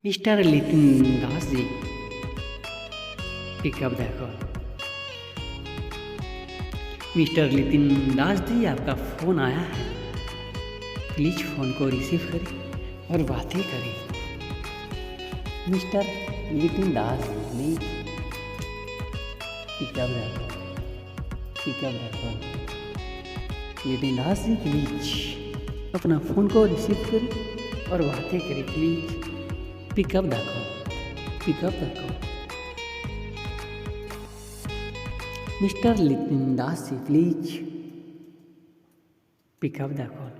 Mister Nitin Das ji, pickup the call. Mister Nitin Das ji, आपका phone आया है, प्लीज़ फ़ोन को रिसीव करें और बातें करें। Mister Nitin Das please pick up the call, pick up the call. Nitin Das ji please अपना फ़ोन को रिसीव करें और बातें करें please. Pick up the call, pick up the call. Mister Nitin Das ji please pick up the call.